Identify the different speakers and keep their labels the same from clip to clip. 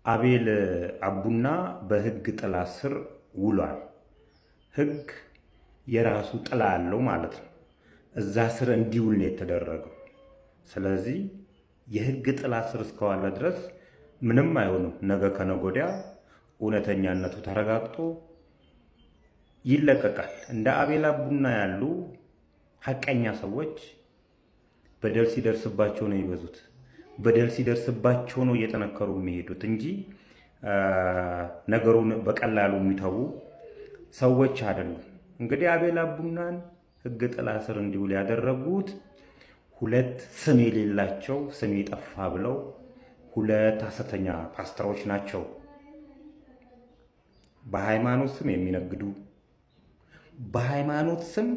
Speaker 1: አቤል አቡና በህግ ጥላ ስር ውሏል። ህግ የራሱ ጥላ አለው ማለት ነው። እዛ ስር እንዲውል ነው የተደረገው። ስለዚህ የህግ ጥላ ስር እስከዋለ ድረስ ምንም አይሆንም። ነገ ከነገ ወዲያ እውነተኛነቱ ተረጋግጦ ይለቀቃል። እንደ አቤል አቡና ያሉ ሐቀኛ ሰዎች በደል ሲደርስባቸው ነው ይበዙት። በደል ሲደርስባቸው ነው እየጠነከሩ የሚሄዱት እንጂ ነገሩን በቀላሉ የሚተዉ ሰዎች አይደሉም። እንግዲህ አቤል አቡናን ህግ ጥላ ስር እንዲውል ያደረጉት ሁለት ስም የሌላቸው ስም የጠፋ ብለው ሁለት ሐሰተኛ ፓስተሮች ናቸው። በሃይማኖት ስም የሚነግዱ፣ በሃይማኖት ስም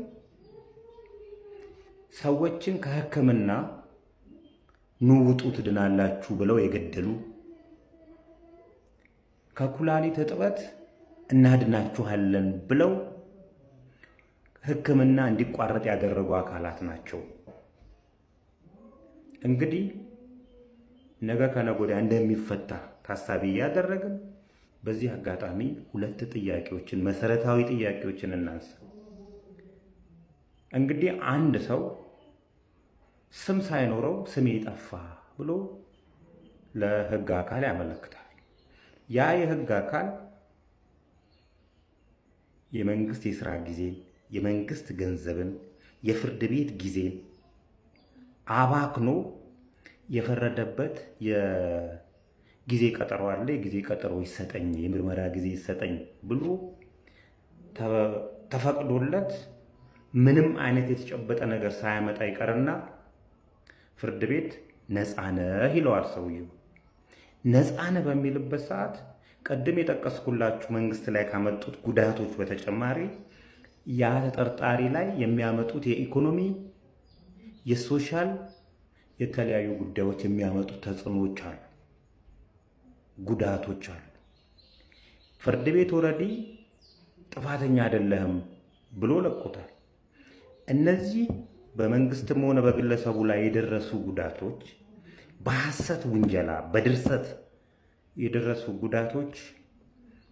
Speaker 1: ሰዎችን ከሕክምና ንውጡ ትድናላችሁ ብለው የገደሉ፣ ከኩላሊት እጥበት እናድናችኋለን ብለው ሕክምና እንዲቋረጥ ያደረጉ አካላት ናቸው። እንግዲህ ነገ ከነገ ወዲያ እንደሚፈታ ታሳቢ እያደረግን በዚህ አጋጣሚ ሁለት ጥያቄዎችን፣ መሰረታዊ ጥያቄዎችን እናንሳ። እንግዲህ አንድ ሰው ስም ሳይኖረው ስሜ ጠፋ ብሎ ለህግ አካል ያመለክታል። ያ የህግ አካል የመንግስት የስራ ጊዜን፣ የመንግስት ገንዘብን፣ የፍርድ ቤት ጊዜን አባክኖ የፈረደበት የጊዜ ቀጠሮ አለ። የጊዜ ቀጠሮ ይሰጠኝ፣ የምርመራ ጊዜ ይሰጠኝ ብሎ ተፈቅዶለት ምንም አይነት የተጨበጠ ነገር ሳያመጣ ይቀርና ፍርድ ቤት ነፃ ነህ ይለዋል ሰውየው። ነፃ ነህ በሚልበት ሰዓት ቀደም የጠቀስኩላችሁ መንግስት ላይ ካመጡት ጉዳቶች በተጨማሪ ያ ተጠርጣሪ ላይ የሚያመጡት የኢኮኖሚ፣ የሶሻል የተለያዩ ጉዳዮች የሚያመጡት ተጽዕኖዎች አሉ፣ ጉዳቶች አሉ። ፍርድ ቤት ኦልሬዲ ጥፋተኛ አይደለህም ብሎ ለቆታል። እነዚህ በመንግስትም ሆነ በግለሰቡ ላይ የደረሱ ጉዳቶች፣ በሐሰት ውንጀላ፣ በድርሰት የደረሱ ጉዳቶች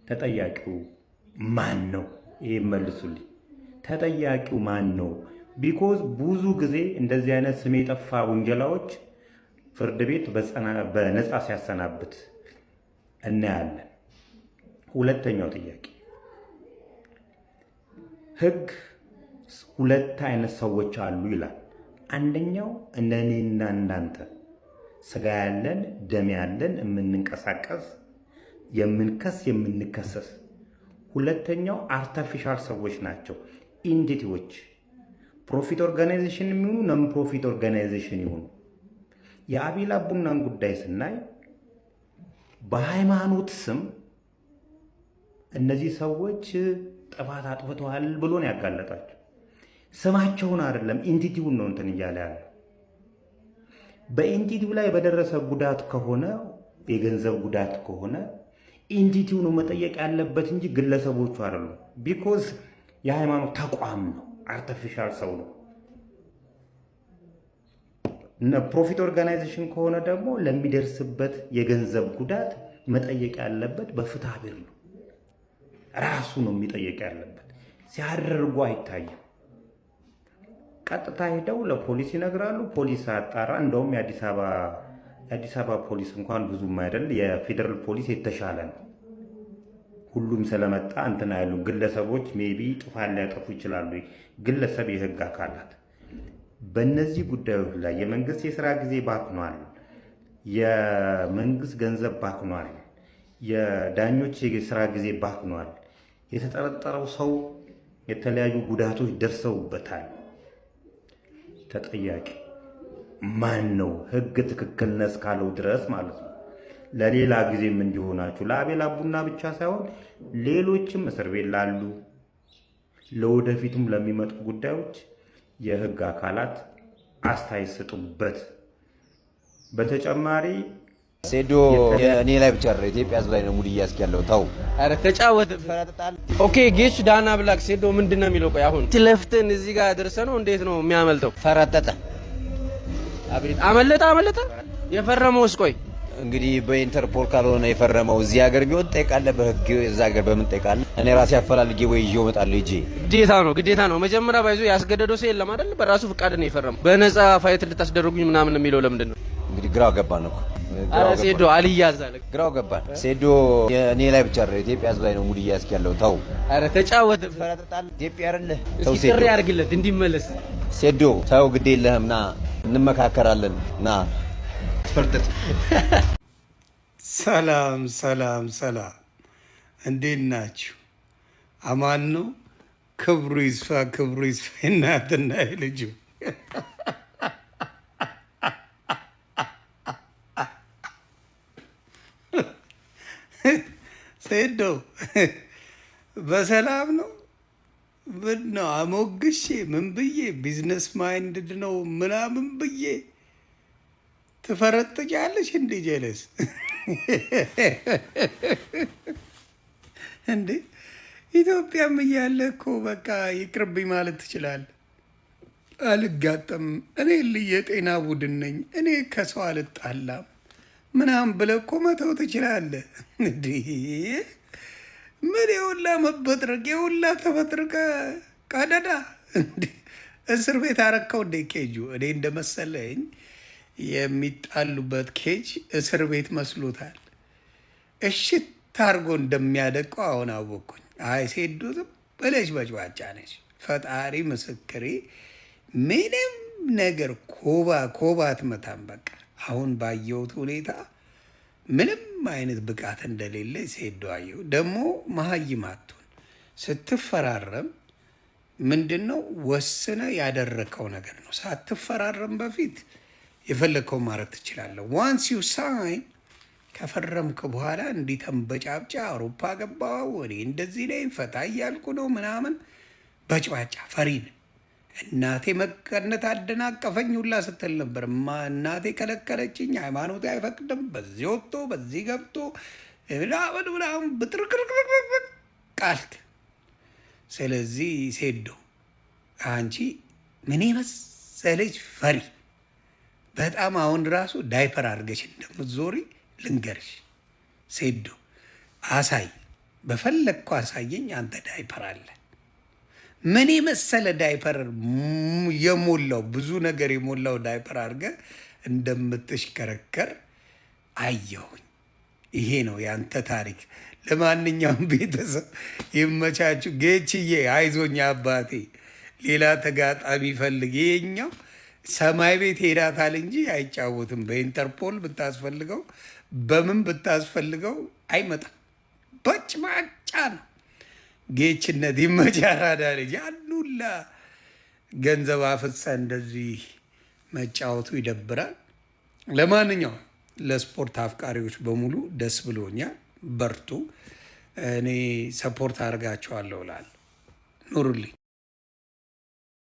Speaker 1: ተጠያቂው ማን ነው? ይሄ መልሱልኝ። ተጠያቂው ማን ነው? ቢኮዝ ብዙ ጊዜ እንደዚህ አይነት ስም የጠፋ ውንጀላዎች ፍርድ ቤት በነፃ ሲያሰናብት እናያለን። ሁለተኛው ጥያቄ ህግ ሁለት አይነት ሰዎች አሉ ይላል። አንደኛው እኔና እናንተ ስጋ ያለን ደም ያለን የምንንቀሳቀስ የምንከስ የምንከሰስ። ሁለተኛው አርቲፊሻል ሰዎች ናቸው፣ ኢንቲቲዎች፣ ፕሮፊት ኦርጋናይዜሽን የሚሆኑ ነን ፕሮፊት ኦርጋናይዜሽን ይሆኑ። የአቤል አቡናን ጉዳይ ስናይ በሃይማኖት ስም እነዚህ ሰዎች ጥፋት አጥፍተዋል ብሎ ነው ያጋለጣቸው። ስማቸውን አይደለም ኢንቲቲውን ነው እንትን እያለ ያለ። በኢንቲቲው ላይ በደረሰ ጉዳት ከሆነ የገንዘብ ጉዳት ከሆነ ኢንቲቲው ነው መጠየቅ ያለበት እንጂ ግለሰቦቹ አይደሉም። ቢኮዝ የሃይማኖት ተቋም ነው፣ አርቲፊሻል ሰው ነው። ፕሮፊት ኦርጋናይዜሽን ከሆነ ደግሞ ለሚደርስበት የገንዘብ ጉዳት መጠየቅ ያለበት በፍትሐ ብሔር ነው፣ ራሱ ነው የሚጠየቅ ያለበት። ሲያደርጉ አይታይም። ቀጥታ ሄደው ለፖሊስ ይነግራሉ። ፖሊስ አጣራ። እንደውም የአዲስ አበባ ፖሊስ እንኳን ብዙም አይደል፣ የፌደራል ፖሊስ የተሻለ ነው። ሁሉም ስለመጣ እንትን አይሉ። ግለሰቦች ሜቢ ጥፋት ሊያጠፉ ይችላሉ። ግለሰብ የህግ አካላት በእነዚህ ጉዳዮች ላይ የመንግስት የስራ ጊዜ ባክኗል፣ የመንግስት ገንዘብ ባክኗል፣ የዳኞች የስራ ጊዜ ባክኗል፣ የተጠረጠረው ሰው የተለያዩ ጉዳቶች ደርሰውበታል። ተጠያቂ ማን ነው? ህግ ትክክል ነህ እስካለው ድረስ ማለት ነው። ለሌላ ጊዜም እንዲሆናችሁ ለአቤል አቡና ብቻ ሳይሆን ሌሎችም እስር ቤት ላሉ ለወደፊቱም ለሚመጡ ጉዳዮች የህግ አካላት አስተያየት ስጡበት። በተጨማሪ
Speaker 2: ሴዶ እኔ ላይ ብቻ አይደለም ኢትዮጵያ ህዝብ ላይ ነው ሙድ እያስኪ ያለው። ተው አረ ተጫወት ፈራጣጣል። ኦኬ ጌች ዳና ብላክ ሴዶ ምንድነው የሚለው? ቆይ አሁን ትለፍተን እዚህ ጋር ደርሰ ነው እንዴት ነው የሚያመልጠው? ፈራጠጠ። አቤት አመለጠ። የፈረመውስ ቆይ እንግዲህ በኢንተርፖል ካልሆነ የፈረመው እዚህ ሀገር ቢሆን ጠይቃለህ፣ በህግ እዛ ሀገር በምን ጠይቃለህ? እኔ ራሴ አፈላልጌ ወይ ይዤው እመጣለሁ። ይዤ ግዴታ ነው። መጀመሪያ ባይዞ ያስገደደው ሰው የለም አይደል? በራሱ ፍቃድ ነው የፈረመው። በነፃ ፋይት ልታስደርጉኝ ምናምን የሚለው ለምንድን ነው?
Speaker 1: እንግዲህ ግራው ገባን እኮ።
Speaker 2: ኧረ ሴዶ አልያዛለ
Speaker 1: ግራው ገባን። ሴዶ እኔ ላይ ብቻ አይደል ኢትዮጵያ ህዝብ ላይ ነው ሙድ እያስክ ያለው። ተው
Speaker 2: ኧረ ተጫወት።
Speaker 1: ፈረጥጣል ኢትዮጵያ አይደለ?
Speaker 2: ተው ሴዶ ጥሪ አድርግለት እንዲመለስ።
Speaker 1: ሴዶ ተው ግድ የለህም ና እንመካከራለን ና ፈርጥጥ።
Speaker 3: ሰላም ሰላም ሰላም፣ እንዴት ናችሁ? አማን ነው? ክብሩ ይስፋ እናትና ልጁ ሴዶ በሰላም ነው? ምን ነው አሞግሼ ምን ብዬ ቢዝነስ ማይንድድ ነው ምናምን ብዬ ትፈረጥጫለሽ እንዴ? ጀለስ እንዴ? ኢትዮጵያም እያለ እኮ በቃ ይቅርብኝ ማለት ትችላለህ። አልጋጠምም፣ እኔ የጤና ቡድን ነኝ፣ እኔ ከሰው አልጣላም ምናምን ብለህ እኮ መተው ትችላለህ። እንዴ ምን የሁላ መበጥረቅ የሁላ ተበጥርቀ ቀደዳ እስር ቤት አረከው እንደ ኬጁ። እኔ እንደመሰለኝ የሚጣሉበት ኬጅ እስር ቤት መስሎታል። እሽት ታርጎ እንደሚያደቀው አሁን አወቅኩኝ። አይ ሴዶ ዝም ብለሽ በጭባጫ ነች። ፈጣሪ ምስክሬ፣ ምንም ነገር ኮባ አትመታም። በቃ አሁን ባየሁት ሁኔታ ምንም አይነት ብቃት እንደሌለ ሴዶ አየሁ። ደግሞ መሀይም አትሁን። ስትፈራረም ምንድን ነው ወስነ ያደረከው ነገር ነው። ሳትፈራረም በፊት የፈለግከው ማድረግ ትችላለህ። ዋንስ ዩ ሳይን ከፈረምክ በኋላ እንዲህ ተንበጫብጫ አውሮፓ ገባው እኔ እንደዚህ ላይ ፈታ እያልኩ ነው ምናምን በጭባጫ ፈሪን። እናቴ መቀነት አደናቀፈኝ ሁላ ስትል ነበር። እናቴ ከለከለችኝ፣ ሃይማኖቴ አይፈቅድም፣ በዚህ ወጥቶ በዚህ ገብቶ ምናምን ብጥርቅርቅርቅ ቃልክ። ስለዚህ ሴዶ አንቺ ምን መሰለች ፈሪ፣ በጣም አሁን ራሱ ዳይፐር አድርገሽ እንደምትዞሪ ልንገርሽ ሴዶ። አሳይ፣ በፈለግኩ አሳየኝ። አንተ ዳይፐር አለ፣ ምን መሰለ ዳይፐር የሞላው ብዙ ነገር የሞላው ዳይፐር አድርገ እንደምትሽከረከር አየሁኝ። ይሄ ነው ያንተ ታሪክ። ለማንኛውም ቤተሰብ ይመቻችሁ። ጌችዬ አይዞኛ አባቴ፣ ሌላ ተጋጣሚ ፈልግ። ይሄኛው ሰማይ ቤት ሄዳታል እንጂ አይጫወትም። በኢንተርፖል ብታስፈልገው በምን ብታስፈልገው አይመጣም። በጭማጫ ነው። ጌችነት ይመቻራዳ ልጅ አሉላ ገንዘብ አፍሳ እንደዚህ መጫወቱ ይደብራል። ለማንኛውም ለስፖርት አፍቃሪዎች በሙሉ ደስ ብሎኛል። በርቱ። እኔ ሰፖርት አድርጋቸዋለሁ እላለሁ። ኑሩልኝ።